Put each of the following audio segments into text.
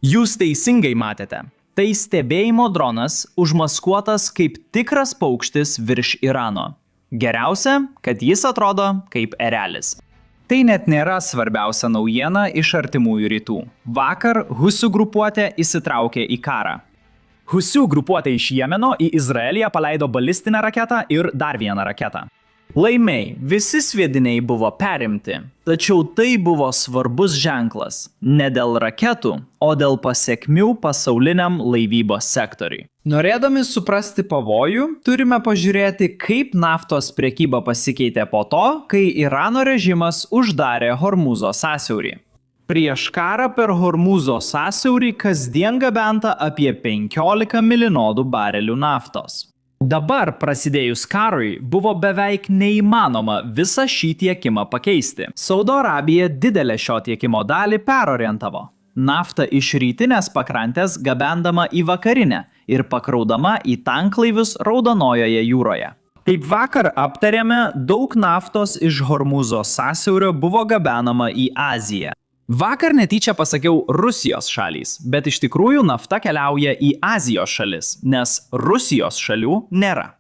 Jūs teisingai matėte. Tai stebėjimo dronas užmaskuotas kaip tikras paukštis virš Irano. Geriausia, kad jis atrodo kaip erelis. Tai net nėra svarbiausia naujiena iš artimųjų rytų. Vakar Husių grupuotė įsitraukė į karą. Husių grupuotė iš Jemeno į Izraelį paleido balistinę raketą ir dar vieną raketą. Laimiai, visi sviediniai buvo perimti, tačiau tai buvo svarbus ženklas ne dėl raketų, o dėl pasekmių pasauliniam laivybos sektoriui. Norėdami suprasti pavojų, turime pažiūrėti, kaip naftos prekyba pasikeitė po to, kai Irano režimas uždarė Hormūzo sąsiaurį. Prieš karą per Hormūzo sąsiaurį kasdien gabenta apie 15 milijonų barelių naftos. Dabar, prasidėjus karui, buvo beveik neįmanoma visą šį tiekimą pakeisti. Saudo Arabija didelę šio tiekimo dalį perorientavo. Naftą iš rytinės pakrantės gabendama į vakarinę ir pakraudama į tanklaivius Raudonojoje jūroje. Kaip vakar aptarėme, daug naftos iš Hormūzo sąsiaurio buvo gabenama į Aziją. Vakar netyčia pasakiau Rusijos šalys, bet iš tikrųjų nafta keliauja į Azijos šalis, nes Rusijos šalių nėra.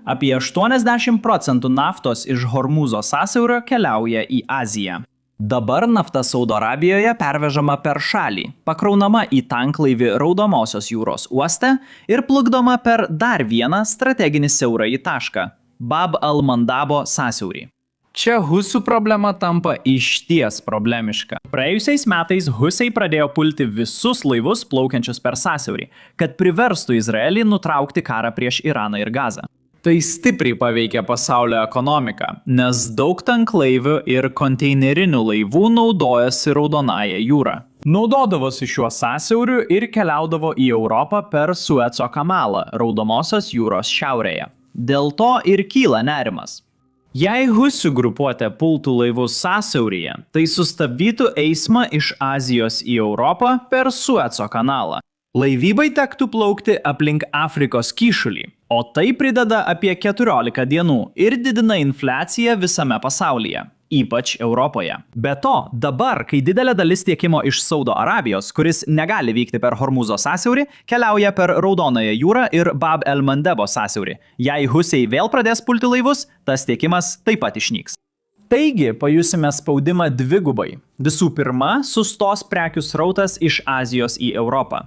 Apie 80% naftos iš Hormūzo sąsiaurio keliauja į Aziją. Dabar nafta Saudo Arabijoje pervežama per šalį, pakraunama į tanklaivį Raudomosios jūros uoste ir plukdoma per dar vieną strateginį siaurąjį tašką – Bab al-Mandabo sąsiaurį. Čia Husių problema tampa išties problemiška. Praėjusiais metais Husiai pradėjo pulti visus laivus plaukiančius per sąsiaurį, kad priverstų Izraelį nutraukti karą prieš Iraną ir Gazą. Tai stipriai paveikia pasaulio ekonomiką, nes daug tanklaivių ir konteinerinių laivų naudojasi Raudonąją jūrą. Naudodavosi šiuo sąsiauriu ir keliaudavo į Europą per Sueco kanalą Raudonosios jūros šiaurėje. Dėl to ir kyla nerimas. Jei Husių grupuotė pultų laivus sąsiauryje, tai sustabdytų eismą iš Azijos į Europą per Sueco kanalą. Laivybai tektų plaukti aplink Afrikos kyšulį, o tai prideda apie 14 dienų ir didina infliaciją visame pasaulyje, ypač Europoje. Be to, dabar, kai didelė dalis tiekimo iš Saudo Arabijos, kuris negali vykti per Hormūzo sąsiaurį, keliauja per Raudonąją jūrą ir Bab el-Mandebo sąsiaurį. Jei Husiai vėl pradės pulti laivus, tas tiekimas taip pat išnyks. Taigi, pajusime spaudimą dvigubai. Visų pirma, sustos prekių srautas iš Azijos į Europą.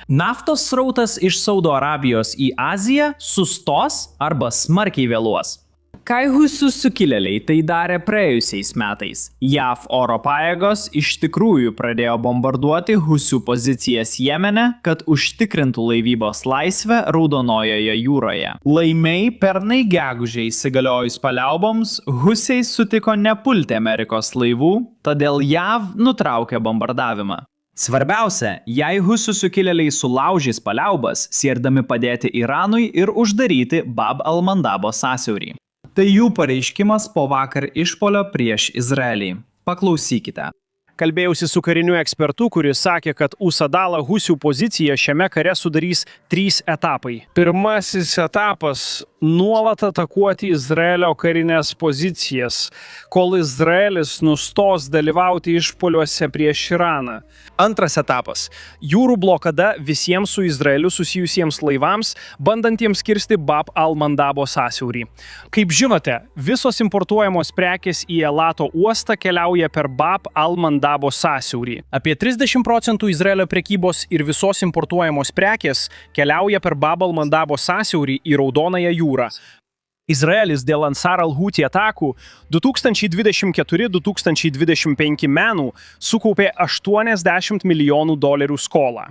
Naftos srautas iš Saudo Arabijos į Aziją sustos arba smarkiai vėluos. Kai Husių sukilėliai tai darė praėjusiais metais, JAV oro pajėgos iš tikrųjų pradėjo bombarduoti Husių pozicijas Jemene, kad užtikrintų laivybos laisvę Raudonojoje jūroje. Laimiai pernai gegužę įsigaliojus paliauboms, Husiai sutiko nepulti Amerikos laivų, todėl JAV nutraukė bombardavimą. Svarbiausia, jei Husių sukilėliai sulaužys paliaubas, siekdami padėti Iranui ir uždaryti Bab al-Mandabo sąsiaurį. Tai jų pareiškimas po vakar išpuolio prieš Izraelį. Paklausykite. Kalbėjausi su kariniu ekspertu, kuris sakė, kad Usadala Husių poziciją šiame kare sudarys 3 etapai. Pirmasis etapas – nuolat atakuoti Izraelio karinės pozicijas, kol Izraelis nustos dalyvauti išpuoliuose prieš Iraną. Antras etapas – jūrų blokada visiems su Izraeliu susijusiems laivams, bandantiems kirsti Bab al-Mandabo sąsiaurį. Kaip žinote, visos importuojamos prekės į Elato uostą keliauja per Bab al-Mandabo sąsiaurį. Apie 30% Izraelio prekybos ir visos importuojamos prekės keliauja per Bab al-Mandabo sąsiaurį į Raudonąją jūrą. Izraelis dėl Ansar al-Huti atakų 2024-2025 metų sukaupė $80 milijonų skolą.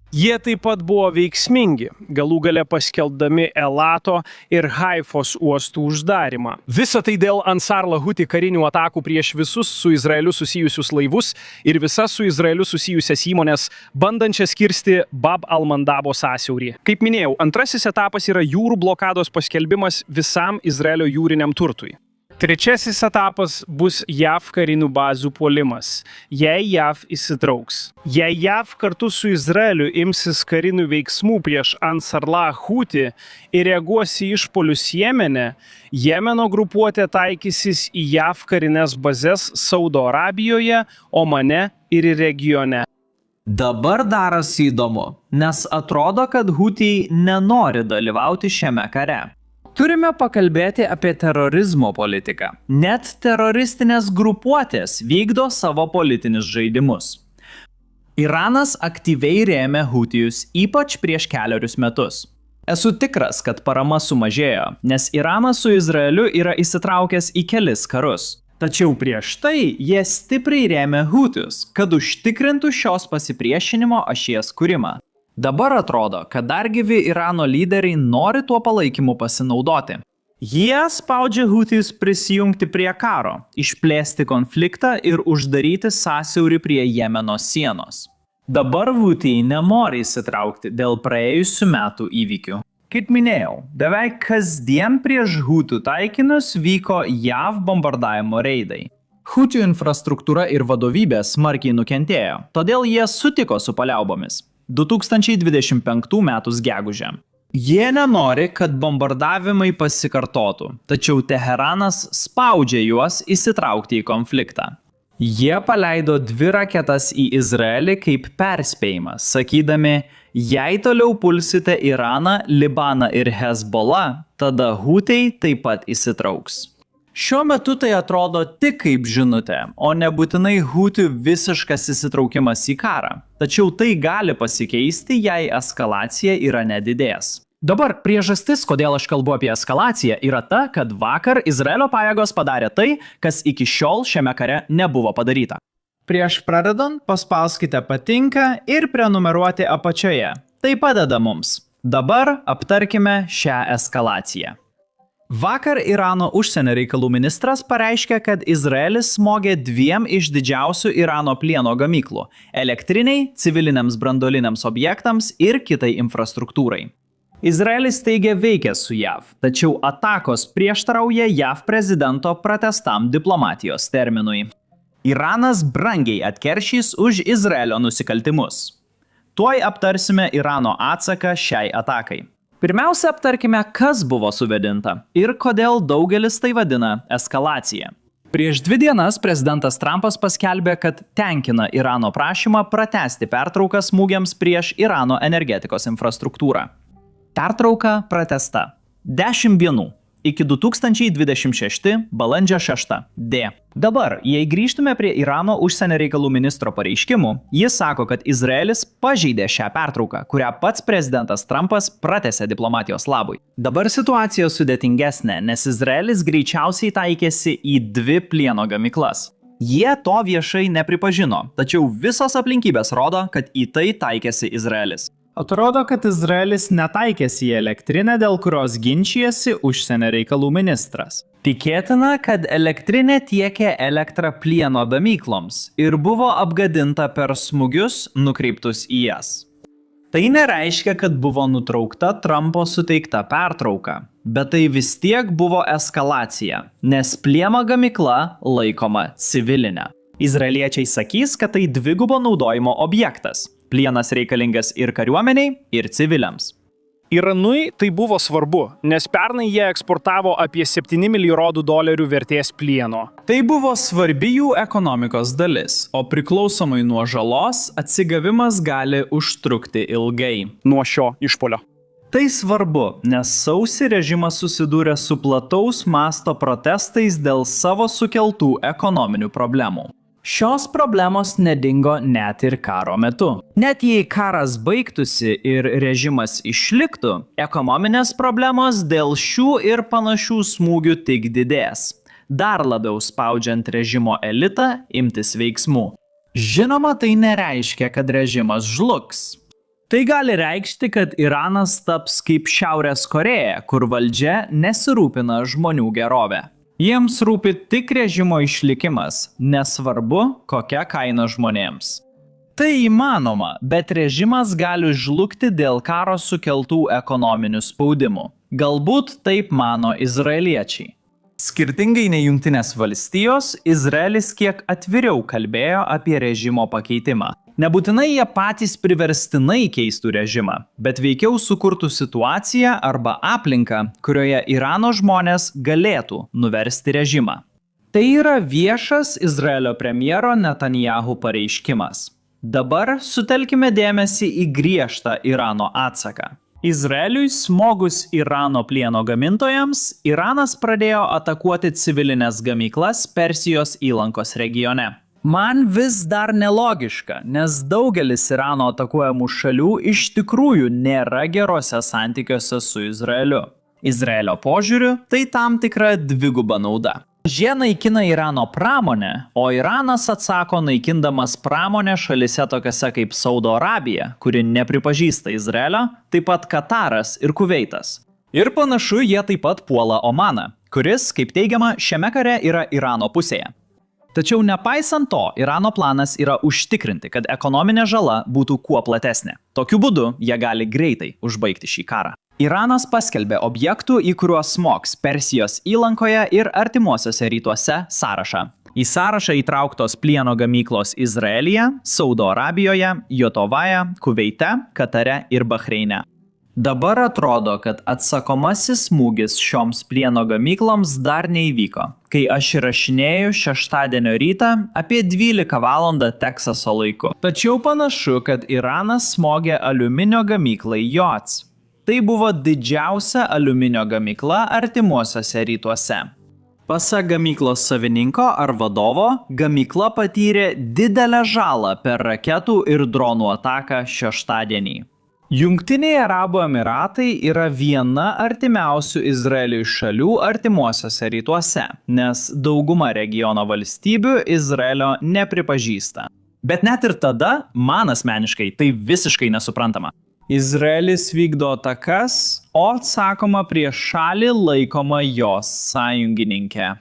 Jie taip pat buvo veiksmingi, galų gale paskelbdami Elato ir Haifos uostų uždarimą. Visa tai dėl Ansar al-Huti karinių atakų prieš visus su Izraeliu susijusius laivus ir visas su Izraeliu susijusias įmonės, bandančias kirsti Bab al-Mandabo sąsiaurį. Kaip minėjau, antrasis etapas yra jūrų blokados paskelbimas visam Izraelio jūriniam turtui. Trečiasis etapas bus JAV karinių bazių puolimas, jei JAV įsitrauks. Jei JAV kartu su Izraeliu imsis karinių veiksmų prieš Ansarlah Huti ir reaguos į išpuolius Jemene, Jemeno grupuotė taikysis į JAV karinės bazes Saudo Arabijoje, Omane ir regione. Dabar darosi įdomu, nes atrodo, kad Hutiai nenori dalyvauti šiame kare. Turime pakalbėti apie terorizmo politiką. Net teroristinės grupuotės vykdo savo politinius žaidimus. Iranas aktyviai rėmė Hutijus, ypač prieš kelerius metus. Esu tikras, kad parama sumažėjo, nes Iranas su Izraeliu yra įsitraukęs į kelis karus. Tačiau prieš tai jie stipriai rėmė Hutius, kad užtikrintų šios pasipriešinimo ašies kūrimą. Dabar atrodo, kad dar gyvi Irano lyderiai nori tuo palaikymu pasinaudoti. Jie spaudžia Hutijus prisijungti prie karo, išplėsti konfliktą ir uždaryti sąsiaurį prie Jemeno sienos. Dabar Hutijai nenori įsitraukti dėl praėjusių metų įvykių. Kaip minėjau, beveik kasdien prieš Hutų taikinius vyko JAV bombardavimo reidai. Hutų infrastruktūra ir vadovybė smarkiai nukentėjo, todėl jie sutiko su paliaubomis. 2025 m. gegužę. Jie nenori, kad bombardavimai pasikartotų, tačiau Teheranas spaudžia juos įsitraukti į konfliktą. Jie paleido 2 raketas į Izraelį kaip perspėjimą, sakydami, jei toliau pulsite Iraną, Libaną ir Hezbollah, tada Hutiai taip pat įsitrauks. Šiuo metu tai atrodo tik kaip žinutė, o nebūtinai Hutų visiškas įsitraukimas į karą. Tačiau tai gali pasikeisti, jei eskalacija yra nedidės. Dabar priežastis, kodėl aš kalbu apie eskalaciją, yra ta, kad vakar Izraelio pajėgos padarė tai, kas iki šiol šiame kare nebuvo padaryta. Prieš pradedant, paspauskite patinka ir prenumeruoti apačioje. Tai padeda mums. Dabar aptarkime šią eskalaciją. Vakar Irano užsienio reikalų ministras pareiškė, kad Izraelis smogė 2 iš didžiausių Irano plieno gamyklų – elektriniai, civiliniams branduoliniams objektams ir kitai infrastruktūrai. Izraelis teigia veikęs su JAV, tačiau atakos prieštarauja JAV prezidento pratęstam diplomatijos terminui. Iranas brangiai atkeršys už Izraelio nusikaltimus. Tuoj aptarsime Irano atsaką šiai atakai. Pirmiausia, aptarkime, kas buvo suvedinta ir kodėl daugelis tai vadina eskalacija. Prieš 2 dienas prezidentas Trumpas paskelbė, kad tenkina Irano prašymą pratęsti pertrauką smūgiams prieš Irano energetikos infrastruktūrą. Pertrauka pratęsta 10 dienų iki 2026 balandžio 6 D. Dabar, jei grįžtume prie Irano užsienio reikalų ministro pareiškimų, jis sako, kad Izraelis pažeidė šią pertrauką, kurią pats prezidentas Trumpas pratęsė diplomatijos labui. Dabar situacija sudėtingesnė, nes Izraelis greičiausiai taikėsi į 2 plieno gamyklas. Jie to viešai nepripažino, tačiau visos aplinkybės rodo, kad į tai taikėsi Izraelis. Atrodo, kad Izraelis netaikėsi į elektrinę, dėl kurios ginčijasi užsienio reikalų ministras. Tikėtina, kad elektrinė tiekė elektrą plieno gamykloms ir buvo apgadinta per smūgius nukreiptus į jas. Tai nereiškia, kad buvo nutraukta Trumpo suteikta pertrauka, bet tai vis tiek buvo eskalacija, nes plieno gamykla laikoma civilinė. Izraeliečiai sakys, kad tai dvigubo naudojimo objektas. Plienas reikalingas ir kariuomeniai, ir civiliams. Iranui tai buvo svarbu, nes pernai jie eksportavo apie $7 milijonų vertės plieno. Tai buvo svarbi jų ekonomikos dalis, o priklausomai nuo žalos atsigavimas gali užtrukti ilgai. Nuo šio išpuolio. Tai svarbu, nes sausį režimas susidūrė su plataus masto protestais dėl savo sukeltų ekonominių problemų. Šios problemos nedingo net ir karo metu. Net jei karas baigtųsi ir režimas išliktų, ekonominės problemos dėl šių ir panašių smūgių tik didės, dar labiau spaudžiant režimo elitą imtis veiksmų. Žinoma, tai nereiškia, kad režimas žlugs. Tai gali reikšti, kad Iranas taps kaip Šiaurės Korėja, kur valdžia nesirūpina žmonių gerovę. Jiems rūpi tik režimo išlikimas, nesvarbu, kokia kaina žmonėms. Tai įmanoma, bet režimas gali žlugti dėl karo sukeltų ekonominių spaudimų. Galbūt taip mano izraeliečiai. Skirtingai nei Jungtinės valstijos, Izraelis kiek atviriau kalbėjo apie režimo pakeitimą. Nebūtinai jie patys priverstinai keistų režimą, bet veikiau sukurtų situaciją arba aplinką, kurioje Irano žmonės galėtų nuversti režimą. Tai yra viešas Izraelio premjero Netanyahu pareiškimas. Dabar sutelkime dėmesį į griežtą Irano atsaką. Izraeliui smogus Irano plieno gamintojams, Iranas pradėjo atakuoti civilinės gamyklas Persijos įlankos regione. Man vis dar nelogiška, nes daugelis Irano atakuojamų šalių iš tikrųjų nėra gerose santykiuose su Izraeliu. Izraelio požiūriu tai tam tikra dviguba nauda. Jie naikina Irano pramonę, o Iranas atsako naikindamas pramonę šalise tokiose kaip Saudo Arabija, kuri nepripažįsta Izraelio, taip pat Kataras ir Kuveitas. Ir panašu, jie taip pat puola Omaną, kuris, kaip teigiama, šiame kare yra Irano pusėje. Tačiau nepaisant to, Irano planas yra užtikrinti, kad ekonominė žala būtų kuo platesnė. Tokiu būdu jie gali greitai užbaigti šį karą. Iranas paskelbė objektų, į kuriuos smogs Persijos įlankoje ir artimuosiuose rytuose sąrašą. Į sąrašą įtrauktos plieno gamyklos Izraelyje, Saudo Arabijoje, Jotovaje, Kuveite, Katare ir Bahreine. Dabar atrodo, kad atsakomasis smūgis šioms plieno gamykloms dar neįvyko, kai aš įrašinėju šeštadienio rytą apie 12 val. Teksaso laiku. Tačiau panašu, kad Iranas smogė aliuminio gamyklai Jots. Tai buvo didžiausia aliuminio gamykla artimuosiuose rytuose. Pasak gamyklos savininko ar vadovo, gamykla patyrė didelę žalą per raketų ir dronų ataką šeštadienį. Jungtiniai Arabų Emiratai yra viena artimiausių Izraeliui šalių artimuosiuose rytuose, nes dauguma regiono valstybių Izraelio nepripažįsta. Bet net ir tada, man asmeniškai, tai visiškai nesuprantama. Izraelis vykdo atakas, o atsakoma prieš šalį laikoma jos sąjungininkė.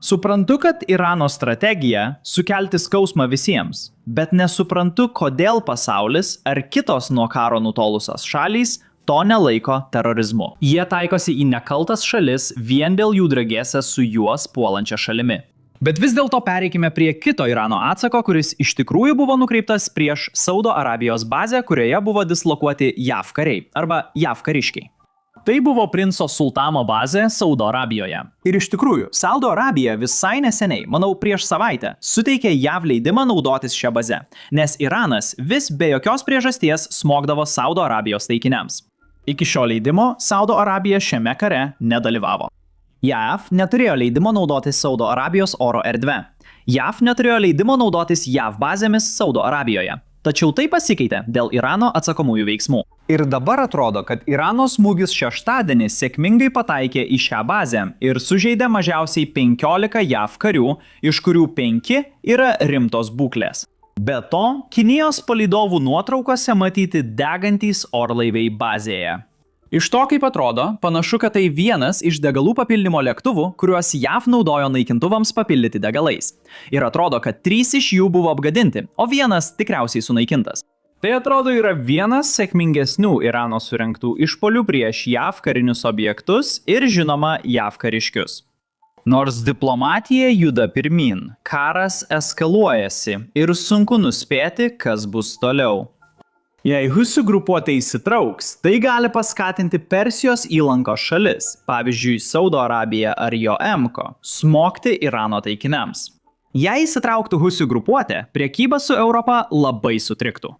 Suprantu, kad Irano strategija sukelti skausmą visiems, bet nesuprantu, kodėl pasaulis ar kitos nuo karo nutolusios šalys to nelaiko terorizmu. Jie taikosi į nekaltas šalis vien dėl jų dragėse su juos puolančia šalimi. Bet vis dėlto pereikime prie kito Irano atsako, kuris iš tikrųjų buvo nukreiptas prieš Saudo Arabijos bazę, kurioje buvo dislokuoti JAV kariai arba JAV kariškiai. Tai buvo princo Sultano bazė Saudo Arabijoje. Ir iš tikrųjų, Saudo Arabija visai neseniai, manau prieš savaitę, suteikė JAV leidimą naudotis šią bazę, nes Iranas vis be jokios priežasties smogdavo Saudo Arabijos taikiniams. Iki šio leidimo Saudo Arabija šiame kare nedalyvavo. JAV neturėjo leidimo naudotis Saudo Arabijos oro erdve. JAV neturėjo leidimo naudotis JAV bazėmis Saudo Arabijoje. Tačiau tai pasikeitė dėl Irano atsakomųjų veiksmų. Ir dabar atrodo, kad Irano smūgis šeštadienį sėkmingai pataikė į šią bazę ir sužeidė mažiausiai 15 JAV karių, iš kurių 5 yra rimtos būklės. Be to, Kinijos palydovų nuotraukose matyti degantys orlaiviai bazėje. Iš to, kaip atrodo, panašu, kad tai vienas iš degalų papildymo lėktuvų, kuriuos JAV naudojo naikintuvams papildyti degalais. Ir atrodo, kad 3 iš jų buvo apgadinti, o vienas tikriausiai sunaikintas. Tai atrodo yra vienas sėkmingesnių Irano surengtų išpolių prieš JAV karinius objektus ir žinoma JAV kariškius. Nors diplomatija juda pirmyn, karas eskaluojasi ir sunku nuspėti, kas bus toliau. Jei husių grupuotė įsitrauks, tai gali paskatinti Persijos įlankos šalis, pavyzdžiui Saudo Arabija ar JOMCO, smogti Irano taikiniams. Jei įsitrauktų husių grupuotė, prekyba su Europa labai sutriktų.